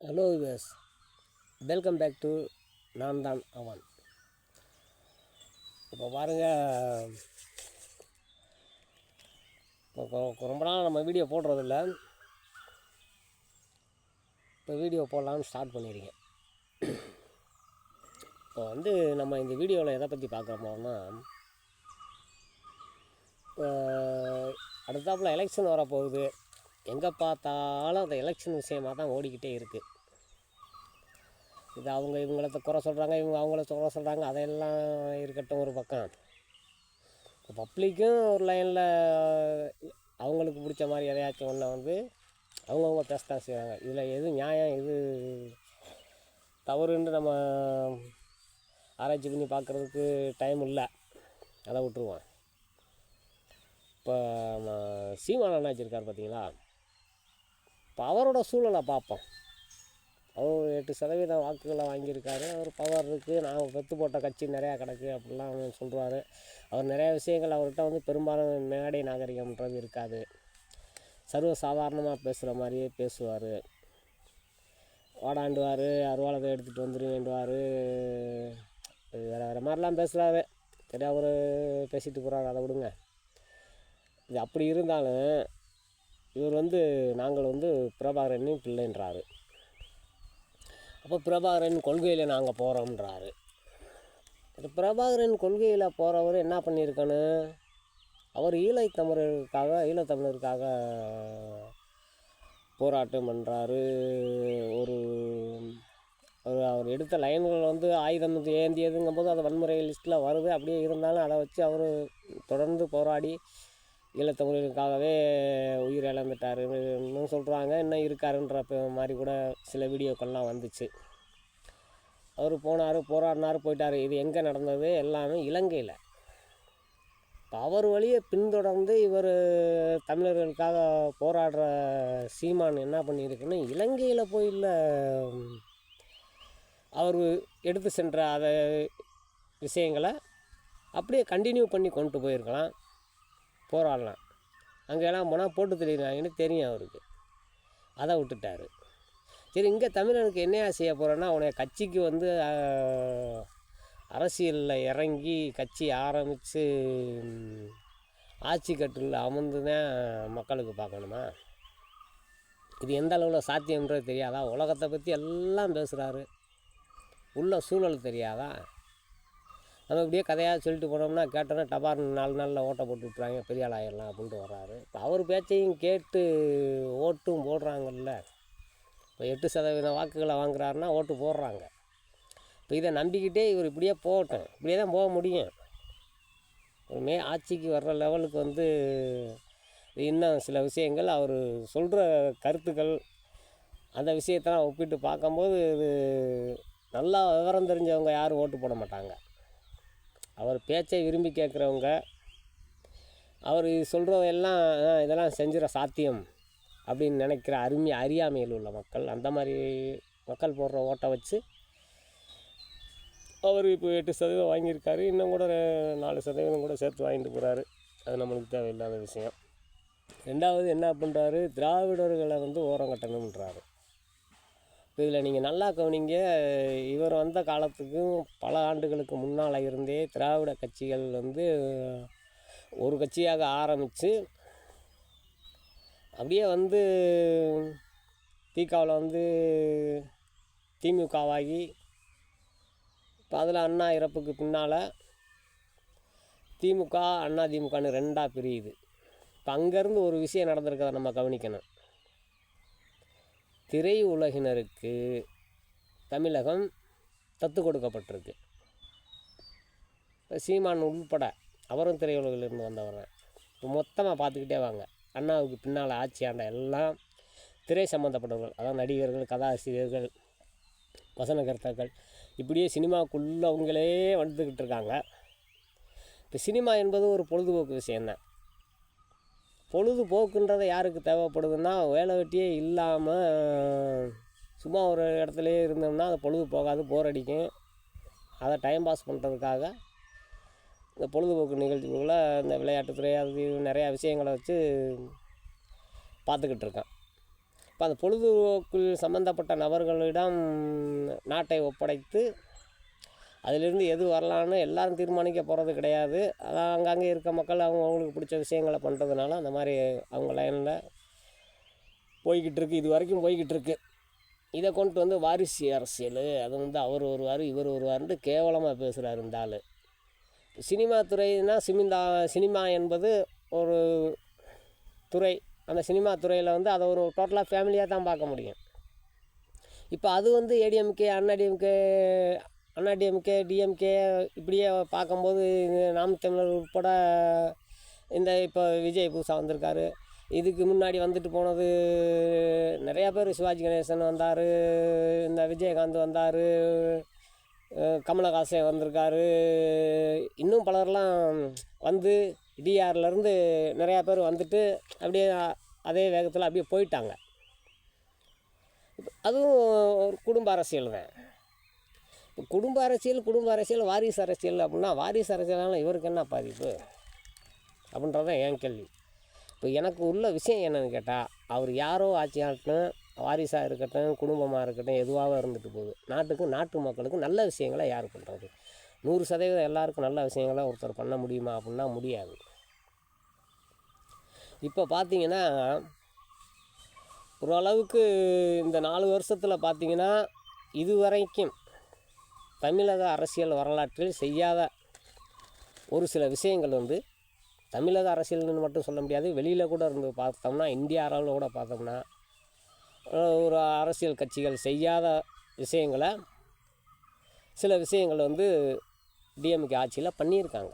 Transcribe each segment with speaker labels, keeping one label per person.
Speaker 1: Hello us, welcome back to நான் தான் அவன். இப்போ பாருங்கள், இப்போ ரொம்ப நாள் நம்ம வீடியோ போடுறதில்ல. இப்போ வீடியோ போடலான்னு ஸ்டார்ட் பண்ணியிருக்கேன். இப்போ நம்ம இந்த வீடியோவில் எதை பற்றி பார்க்குறோமோன்னா, இப்போ அடுத்தாப்புல எலெக்ஷன் வரப்போகுது. எங்கே பார்த்தாலும் அந்த எலெக்ஷன் விஷயமாக தான் ஓடிக்கிட்டே இருக்குது. இது அவங்க இவங்கள குறை சொல்கிறாங்க, இவங்க அவங்கள குறை சொல்கிறாங்க, அதையெல்லாம் இருக்கட்டும் ஒரு பக்கம். இப்போ பப்ளிக்கும் ஒரு லைனில் அவங்களுக்கு பிடிச்ச மாதிரி எதையாச்சும் ஒன்றை அவங்கவுங்க பேசத்தான் செய்வாங்க. இதில் எது நியாயம், எது தவறுன்னு நம்ம ஆராய்ச்சி பண்ணி பார்க்குறதுக்கு டைம் இல்லை, அதை விட்டுருவோம். இப்போ சீமான் அண்ணாச்சி இருக்கார் பார்த்தீங்களா, இப்போ அவரோட சூழலை பார்ப்போம். அவர் 8% வாக்குகளை வாங்கியிருக்காரு. அவர் பவர் இருக்குது, நான் பெற்று போட்ட கட்சி நிறையா கிடக்கு அப்படிலாம் சொல்கிறாரு. அவர் நிறையா விஷயங்கள் அவர்கிட்ட பெரும்பாலும் மேடை நாகரிகம்ன்றது இருக்காது. சர்வசாதாரணமாக பேசுகிற மாதிரியே பேசுவார். ஓடாண்டுவார், அருவாளத்தை எடுத்துகிட்டு வந்துடுவேண்டுவார், வேறு வேறு மாதிரிலாம் பேசுகிறாரு. சரி, அவர் பேசிட்டு போகிறாரு, அதை விடுங்க. இது அப்படி இருந்தாலும் இவர் நாங்கள் பிரபாகரனின் பிள்ளைன்றாரு. அப்போ பிரபாகரன் கொள்கையில் நாங்கள் போகிறோம்ன்றாரு. பிரபாகரன் கொள்கையில் போகிறவர் என்ன பண்ணியிருக்கணும், அவர் ஈழத்தமிழருக்காக போராட்டம் பண்ணுறாரு. அவர் எடுத்த லைன்கள் ஆயுதம் ஏந்தியதுங்கும்போது அது வன்முறை லிஸ்ட்டில் வருது. அப்படியே இருந்தாலும் அதை வச்சு அவர் தொடர்ந்து போராடி ஈழத்தமிழருக்காகவே உயிர் இழந்துட்டாருன்னு சொல்கிறாங்க. இன்னும் இருக்காருன்ற மாதிரி கூட சில வீடியோக்கள்லாம் வந்துச்சு. அவர் போனார், போராடினார், போயிட்டார். இது எங்கே நடந்தது? எல்லாமே இலங்கையில். இப்போ அவர் வழியை பின்தொடர்ந்து இவர் தமிழர்களுக்காக போராடுற சீமான் என்ன பண்ணியிருக்குன்னு, இலங்கையில் போய் இல்லை அவர் எடுத்து சென்ற அதை விஷயங்களை அப்படியே கண்டினியூ பண்ணி கொண்டு போயிருக்கலாம், போராடலாம். அங்கெல்லாம் போனால் போட்டு தெளிவாங்கன்னு தெரியும் அவருக்கு, அதை விட்டுட்டார். சரி, இங்கே தமிழனுக்கு என்னையா செய்ய போகிறேன்னா, உன்னை கட்சிக்கு அரசியலில் இறங்கி கட்சி ஆரம்பித்து ஆட்சி கட்டில் அமர்ந்து தான் மக்களுக்கு பார்க்கணுமா? இது எந்த அளவில் சாத்தியம்ன்றது தெரியாதா? உலகத்தை பற்றி எல்லாம் பேசுகிறாரு, உள்ள சூழல் தெரியாதா? நம்ம இப்படியே கதையாக சொல்லிட்டு போனோம்னா கேட்டோன்னா டபார்னு 4 நாளில் ஓட்டை போட்டு விட்றாங்க, பெரிய ஆள் ஆகிடலாம் அப்படின்ட்டு வர்றாரு. இப்போ அவர் பேச்சையும் கேட்டு ஓட்டும் போடுறாங்கல்ல. இப்போ 8% வாக்குகளை வாங்குறாருன்னா ஓட்டு போடுறாங்க. இப்போ இதை நம்பிக்கிட்டே இவர் இப்படியே போகட்டும், இப்படியே தான் போக முடியும். ஆட்சிக்கு வர்ற லெவலுக்கு இன்னும் சில விஷயங்கள் அவர் சொல்கிற கருத்துக்கள், அந்த விஷயத்தெல்லாம் ஒப்பிட்டு பார்க்கும்போது இது நல்லா விவரம் தெரிஞ்சவங்க யாரும் ஓட்டு போட மாட்டாங்க. அவர் பேச்சை விரும்பி கேட்குறவங்க, அவர் சொல்கிறதெல்லாம் இதெல்லாம் செஞ்சிட சாத்தியம் அப்படின்னு நினைக்கிற அறியாமையில் உள்ள மக்கள், அந்த மாதிரி மக்கள் போடுற ஓட்டை வச்சு அவர் இப்போ 8% வாங்கியிருக்காரு. இன்னும் கூட 4% கூட சேர்த்து வாங்கிட்டு போகிறாரு. அது நம்மளுக்கு தேவையில்லாத விஷயம். ரெண்டாவது என்ன பண்ணுறாரு, திராவிடர்களை ஓரம் கட்டணுன்றாரு. இப்போ இதில் நீங்கள் நல்லா கவனிங்க, இவர் வந்த காலத்துக்கும் பல ஆண்டுகளுக்கு முன்னால் இருந்தே திராவிட கட்சிகள் ஒரு கட்சியாக ஆரம்பித்து அப்படியே திகாவில் திமுகவாகி, இப்போ அதில் அண்ணா இறப்புக்கு பின்னால் திமுக அண்ணா திமுகன்னு 2ஆக பிரியுது. இப்போ அங்கேருந்து ஒரு விஷயம் நடந்திருக்கிறத நம்ம கவனிக்கணும். திரை உலகினருக்கு தமிழகம் தத்து கொடுக்கப்பட்டிருக்கு. சீமான் உள்பட அவரும் திரையுலகிலிருந்து வந்தவர். இப்போ மொத்தமாக பார்த்துக்கிட்டே வாங்க, அண்ணாவுக்கு பின்னால் ஆட்சி ஆண்ட எல்லாம் திரை சம்மந்தப்பட்டவர்கள், அதாவது நடிகர்கள், கதாசிரியர்கள், வசனகர்த்தாக்கள், இப்படியே சினிமாவுக்குள்ளே அவங்களே வந்துக்கிட்டு இருக்காங்க. இப்போ சினிமா என்பது ஒரு பொழுதுபோக்கு விஷயந்தான். பொழுதுபோக்குன்றதை யாருக்கு தேவைப்படுதுன்னா, வேலை வெட்டியே இல்லாமல் சும்மா ஒரு இடத்துலையே இருந்தோம்னா அது பொழுது போகாது, போர் அடிக்கும். அதை டைம் பாஸ் பண்ணுறதுக்காக இந்த பொழுதுபோக்கு நிகழ்ச்சிகளை, இந்த விளையாட்டுத்துறை, அது நிறையா விஷயங்களை வச்சு பார்த்துக்கிட்டு இருக்கேன். இப்போ அந்த பொழுதுபோக்கில் சம்மந்தப்பட்ட நபர்களிடம் நாட்டை ஒப்படைத்து அதிலிருந்து எது வரலான்னு எல்லாரும் தீர்மானிக்க போகிறது கிடையாது. அதான் அங்கங்கே இருக்க மக்கள் அவங்களுக்கு பிடிச்ச விஷயங்களை பண்ணுறதுனால அந்த மாதிரி அவங்க லைனில் போய்கிட்டு இருக்குது, இது வரைக்கும் போய்கிட்டு இருக்கு. இதை கொண்டு வந்து வாரிசு அரசியல், அது வந்து அவர் வருவார் இவர் வருவார்ன்ட்டு கேவலமாக பேசுகிறார் இந்த ஆள். சினிமா துறைனா சினிமா என்பது ஒரு துறை. அந்த சினிமா துறையில் வந்து அதை ஒரு டோட்டலாக ஃபேமிலியாக தான் பார்க்க முடியும். இப்போ அது வந்து ஏடிஎம்கே அண்ணாடிஎம்கே டிஎம்கே இப்படியே பார்க்கும்போது நாம் தமிழர் உட்பட இந்த இப்போ விஜய் புதுசாக வந்திருக்காரு. இதுக்கு முன்னாடி வந்துட்டு போனது நிறையா பேர். சிவாஜி கணேசன் வந்தார், இந்த விஜயகாந்த் வந்தார், கமலஹாசன் வந்திருக்காரு, இன்னும் பலர்லாம் வந்து டிஆர்லேருந்து நிறையா பேர் வந்துட்டு அப்படியே அதே வேகத்தில் அப்படியே போயிட்டாங்க. அதுவும் ஒரு குடும்ப அரசியல் தான். இப்போ குடும்ப அரசியல் வாரிசு அரசியல் அப்படின்னா வாரிசு அரசியல்னால இவருக்கு என்ன பாதிப்பு அப்படின்றதான் என் கேள்வி. இப்போ எனக்கு உள்ள விஷயம் என்னென்னு கேட்டால், அவர் யாரோ ஆட்சி ஆகட்டும், வாரிசாக இருக்கட்டும், குடும்பமாக இருக்கட்டும், எதுவாக இருந்துட்டு போகுது. நாட்டு மக்களுக்கு நல்ல விஷயங்களை யார் பண்ணுறது? 100% எல்லாருக்கும் நல்ல விஷயங்களை ஒருத்தர் பண்ண முடியுமா அப்படின்னா முடியாது. இப்போ பார்த்தீங்கன்னா ஓரளவுக்கு இந்த 4 வருஷத்தில் பார்த்தீங்கன்னா இதுவரைக்கும் தமிழக அரசியல் வரலாற்றில் செய்யாத ஒரு சில விஷயங்கள் வந்து, தமிழக அரசியல்னு மட்டும் சொல்ல முடியாது, வெளியில் கூட இருந்து பார்த்தோம்னா, இந்தியா அளவில் கூட பார்த்தோம்னா ஒரு அரசியல் கட்சிகள் செய்யாத விஷயங்களை சில விஷயங்கள் வந்து டிஎம்கே ஆட்சியில் பண்ணியிருக்காங்க.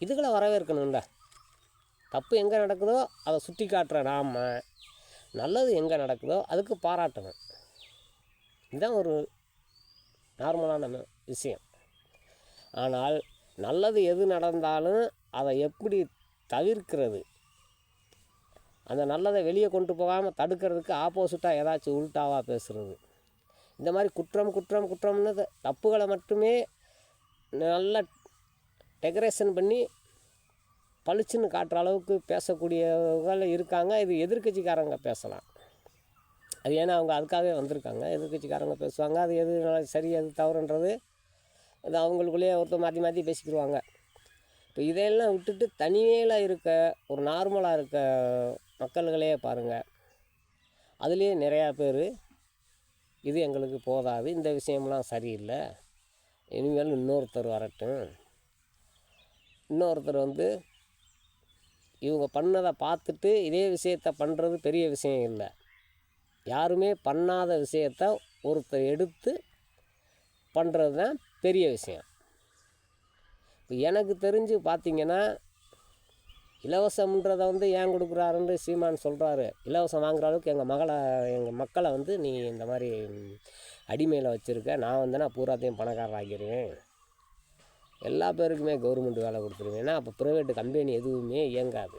Speaker 1: இதுகளை வரவேற்கணும்ல. தப்பு எங்கே நடக்குதோ அதை சுட்டி காட்டுற நாம், நல்லது எங்கே நடக்குதோ அதுக்கு பாராட்டணும். இதுதான் ஒரு நார்மலான விஷயம். ஆனால் நல்லது எது நடந்தாலும் அதை எப்படி தவிர்க்கிறது, அந்த நல்லதை வெளியே கொண்டு போகாமல் தடுக்கிறதுக்கு ஆப்போசிட்டாக ஏதாச்சும் உள்டாவாக பேசுகிறது, இந்த மாதிரி குற்றம்னு தப்புகளை மட்டுமே நல்லா டெக்கரேஷன் பண்ணி பளிச்சுன்னு காட்டுற அளவுக்கு பேசக்கூடியவர்கள் இருக்காங்க. இது எதிர்கட்சிக்காரங்க பேசலாம். அது ஏன்னா அவங்க அதுக்காகவே வந்திருக்காங்க. எதிர்கட்சிக்காரங்க பேசுவாங்க, அது எது சரி எது தவறுன்றது அது அவங்களுக்குள்ளேயே ஒருத்தர் மாற்றி பேசிக்கிடுவாங்க. இப்போ இதையெல்லாம் விட்டுட்டு தனிமையில் இருக்க ஒரு நார்மலாக இருக்க மக்கள்களே பாருங்கள், அதுலேயே நிறையா பேர் இது எங்களுக்கு போதாது, இந்த விஷயம்லாம் சரியில்லை, இனிமேல் இன்னொருத்தர் வரட்டும், இன்னொருத்தர் வந்து இவங்க பண்ணதை பார்த்துட்டு இதே விஷயத்தை பண்ணுறது பெரிய விஷயம் இல்லை. யாருமே பண்ணாத விஷயத்தை ஒருத்தர் எடுத்து பண்ணுறது தான் பெரிய விஷயம். இப்போ எனக்கு தெரிஞ்சு பார்த்திங்கன்னா, இலவசம்ன்றதை வந்து ஏன் கொடுக்குறாருன்னு சீமான் சொல்கிறாரு. இலவசம் வாங்குற அளவுக்கு எங்கள் மக்களை வந்து நீ இந்த மாதிரி அடிமையில் வச்சுருக்க, நான் வந்து நான் பூராத்தையும் பணக்காரர் ஆக்கிடுவேன், எல்லா பேருக்குமே கவர்மெண்ட் வேலை கொடுத்துருவேன், ஏன்னா அப்போ ப்ரைவேட்டு கம்பெனி எதுவுமே இயங்காது,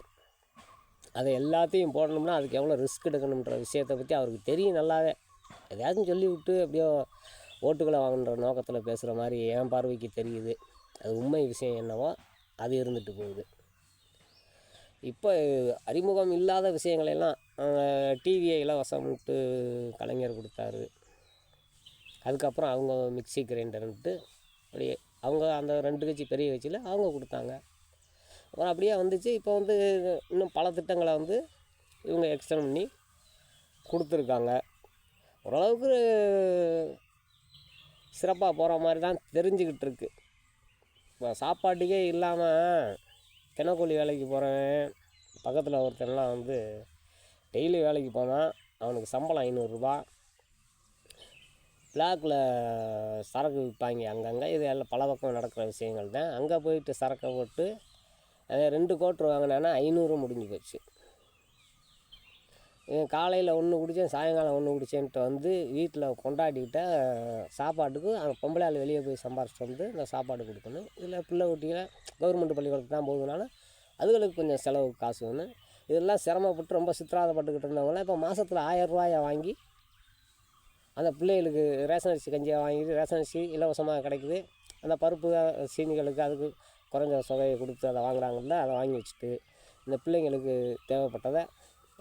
Speaker 1: அதை எல்லாத்தையும் போடணும்னா அதுக்கு எவ்வளோ ரிஸ்க் எடுக்கணுன்ற விஷயத்தை பற்றி அவருக்கு தெரியும் நல்லாவே. எதையாச்சும் சொல்லி விட்டு அப்படியோ ஓட்டுகளை வாங்குன்ற நோக்கத்தில் பேசுகிற மாதிரி என் பார்வைக்கு தெரியுது. அது உண்மை விஷயம் என்னவோ அது இருந்துட்டு போகுது. இப்போ அறிமுகம் இல்லாத விஷயங்களெல்லாம் டிவியை இலவசம்ட்டு கலைஞர் கொடுத்தாரு. அதுக்கப்புறம் அவங்க மிக்சி கிரைண்டர்ன்ட்டு அப்படியே அவங்க அந்த 2 கட்சி பெரிய கட்சியில் அவங்க கொடுத்தாங்க. அப்புறம் அப்படியே வந்துச்சு. இப்போ வந்து இன்னும் பல திட்டங்களை வந்து இவங்க எக்ஸ்டெண்ட் பண்ணி கொடுத்துருக்காங்க. ஓரளவுக்கு சிறப்பாக போகிற மாதிரி தான் தெரிஞ்சுக்கிட்டு இருக்கு. இப்போ சாப்பாட்டுக்கே இல்லாமல் தினக்கூலி வேலைக்கு போகிறவன் பக்கத்தில் ஒருத்தன்லாம் வந்து டெய்லி வேலைக்கு போனால் அவனுக்கு சம்பளம் 500 ரூபா, பிளாக்கில் சரக்கு விற்பாங்க அங்கங்கே. இது எல்லாம் பல பக்கம் நடக்கிற விஷயங்கள் தான். அங்கே போயிட்டு சரக்கை போட்டு அதை 2 கோட்ரு வாங்கினான்னா 500 முடிஞ்சு போச்சு. காலையில் 1 குடித்தேன், சாயங்காலம் 1 குடித்தேன்ட்டு வந்து வீட்டில் கொண்டாடிக்கிட்ட சாப்பாட்டுக்கு அந்த பொம்பளை ஆள் வெளியே போய் சம்பாரிச்சிட்டு வந்து இந்த சாப்பாடு கொடுக்கணும். இதில் பிள்ளை குட்டிகளை கவர்மெண்ட் பள்ளிக்கூடத்துக்கு தான் போகுதுனால அதுகளுக்கு கொஞ்சம் செலவு காசு வேணும். இதெல்லாம் சிரமப்பட்டு ரொம்ப சித்திராதப்பட்டுக்கிட்டு இருந்தவங்களாம் இப்போ மாதத்தில் 1000 ரூபாயை வாங்கி அந்த பிள்ளைகளுக்கு ரேஷன் அரிசி கஞ்சியை வாங்கிட்டு, ரேஷன் அரிசி இலவசமாக கிடைக்குது, அந்த பருப்பு சீனிகளுக்கு அதுக்கு குறைஞ்ச தொகையை கொடுத்து அதை வாங்குறாங்கல்ல, அதை வாங்கி வச்சுட்டு இந்த பிள்ளைங்களுக்கு தேவைப்பட்டதை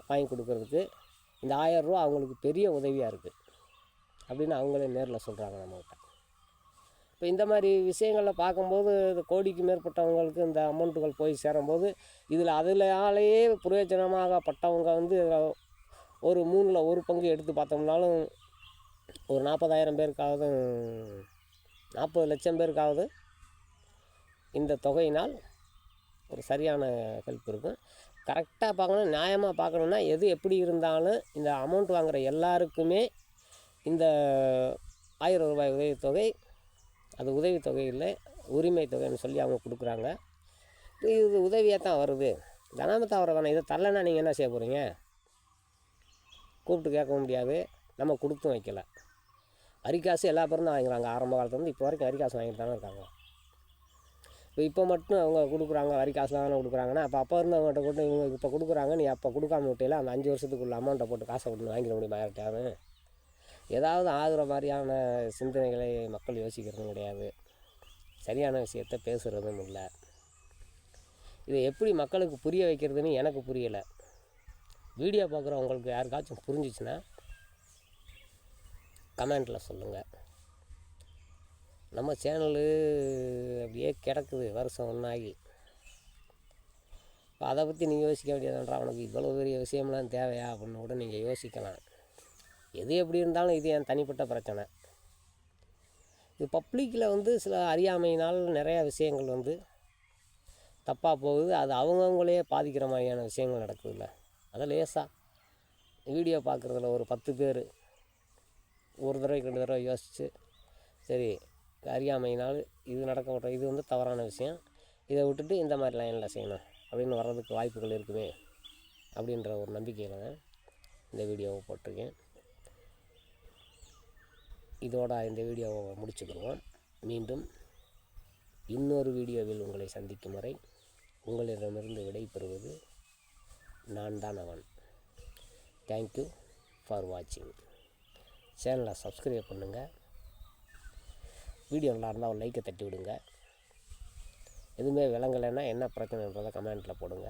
Speaker 1: வாங்கி கொடுக்குறதுக்கு இந்த 1000 ரூபா அவங்களுக்கு பெரிய உதவியாக இருக்குது அப்படின்னு அவங்களே நேரில் சொல்கிறாங்க நம்மகிட்ட. இப்போ இந்த மாதிரி விஷயங்களில் பார்க்கும்போது இந்த கோடிக்கு மேற்பட்டவங்களுக்கு இந்த அமௌண்ட்டுகள் போய் சேரும்போது அதிலேயே பிரயோஜனமாகப்பட்டவங்க வந்து ஒரு 3ல் 1 பங்கு எடுத்து பார்த்தோம்னாலும் ஒரு 40,000 பேருக்காவது 40 லட்சம் பேருக்காவது இந்த தொகையினால் ஒரு சரியான ஹெல்ப் இருக்கும். கரெக்டாக பார்க்கணும், நியாயமாக பார்க்கணுன்னா எது எப்படி இருந்தாலும் இந்த அமௌண்ட் வாங்குகிற எல்லாருக்குமே இந்த 1000 ரூபாய் உதவித்தொகை, அது உதவித்தொகை இல்லை, உரிமை தொகைன்னு சொல்லி அவங்க கொடுக்குறாங்க. இது உதவியாக தான் வருது, தனாமத்தான் வர தானே. இதை தரலைன்னா நீங்கள் என்ன செய்ய போகிறீங்க? கூப்பிட்டு கேட்கவும் முடியாது, நம்ம கொடுத்தும் வைக்கலை. வரிக்காசு எல்லா பேரும் தான் வாங்குறாங்க. ஆரம்ப காலத்துலேருந்து இப்போ வரைக்கும் வரிக்காசு வாங்கிட்டு தானே இருக்காங்க. இப்போ மட்டும் அவங்க கொடுக்குறாங்க, வரிக்காசுலாம் தானே கொடுக்குறாங்கன்னா, அப்போ இருந்தவங்ககிட்ட கொண்டு இவங்க இப்போ கொடுக்குறாங்க, நீ அப்போ கொடுக்காம விட்டில அந்த 5 வருஷத்துக்குள்ள அமௌண்ட்டை போட்டு காசை கொண்டு வாங்கிட முடியுமா யார்கிட்டயாவது? ஏதாவது ஆகுற மாதிரியான சிந்தனைகளை மக்கள் யோசிக்கிறதும் கிடையாது, சரியான விஷயத்த பேசுகிறதும் இல்லை. இதை எப்படி மக்களுக்கு புரிய வைக்கிறதுன்னு எனக்கு புரியலை. வீடியோ பார்க்குறவங்களுக்கு யாருக்காச்சும் புரிஞ்சிச்சுன்னா கமெண்ட்டில் சொல்லுங்கள். நம்ம சேனலு அப்படியே கிடக்குது வருஷம் ஒன்றாகி. இப்போ அதை பற்றி நீங்கள் யோசிக்க வேண்டியதுன்றா, உனக்கு இவ்வளோ பெரிய விஷயம்லாம் தேவையா அப்படின்னு கூட நீங்கள் யோசிக்கலாம். எது எப்படி இருந்தாலும் இது என் தனிப்பட்ட பிரச்சனை. இது பப்ளிக்கில் வந்து சில அறியாமையினால் நிறையா விஷயங்கள் வந்து தப்பாக போகுது. அது அவங்கவுங்களே பாதிக்கிற மாதிரியான விஷயங்கள் நடக்குதுல்ல. அதை லேசாக வீடியோ பார்க்குறதுல ஒரு 10 பேர் ஒரு தடவைக்கு 2 தடவை யோசித்து, சரி அறியாமையினால் இது நடக்க விட்றோம், இது வந்து தவறான விஷயம், இதை விட்டுட்டு இந்த மாதிரி லைனில் செய்யணும் அப்படின்னு வர்றதுக்கு வாய்ப்புகள் இருக்குமே அப்படின்ற ஒரு நம்பிக்கையில் தான் இந்த வீடியோவை போட்டிருக்கேன். இதோட இந்த வீடியோவை முடிச்சுக்கிடுவோம். மீண்டும் இன்னொரு வீடியோவில் உங்களை சந்திக்கும் வரை உங்களிடமிருந்து விடைபெறுவது நான் தான் அவன். தேங்க்யூ ஃபார் வாட்சிங். சேனலை சப்ஸ்கிரைப் பண்ணுங்கள். வீடியோ நல்லா இருந்தால் ஒரு லைக்கை தட்டி விடுங்க. எதுவுமே விளங்கலைன்னா என்ன பிரச்சனைன்றதை கமெண்ட்டில் போடுங்க.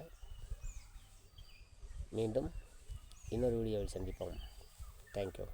Speaker 1: மீண்டும் இன்னொரு வீடியோவில் சந்திப்போம். தேங்க்யூ.